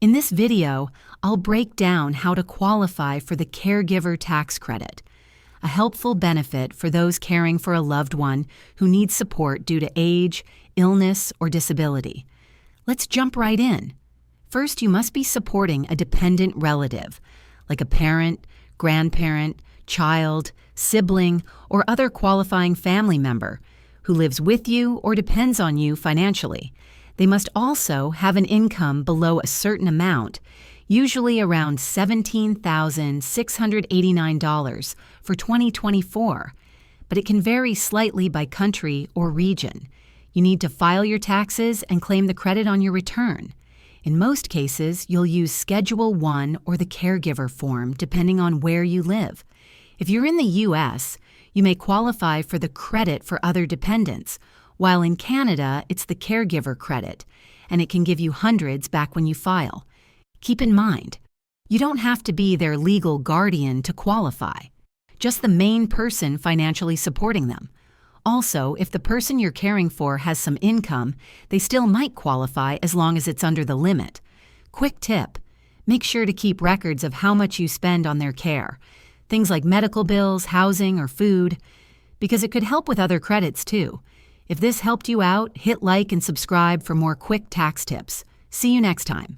In this video, I'll break down how to qualify for the Caregiver Tax Credit, a helpful benefit for those caring for a loved one who needs support due to age, illness, or disability. Let's jump right in. First, you must be supporting a dependent relative, like a parent, grandparent, child, sibling, or other qualifying family member who lives with you or depends on you financially. They must also have an income below a certain amount, usually around $17,689 for 2024, but it can vary slightly by country or region. You need to file your taxes and claim the credit on your return. In most cases, you'll use Schedule 1 or the caregiver form, depending on where you live. If you're in the U.S., you may qualify for the credit for other dependents, while in Canada, it's the caregiver credit, and it can give you hundreds back when you file. Keep in mind, you don't have to be their legal guardian to qualify, just the main person financially supporting them. Also, if the person you're caring for has some income, they still might qualify as long as it's under the limit. Quick tip: make sure to keep records of how much you spend on their care, things like medical bills, housing, or food, because it could help with other credits too. If this helped you out, hit like and subscribe for more quick tax tips. See you next time.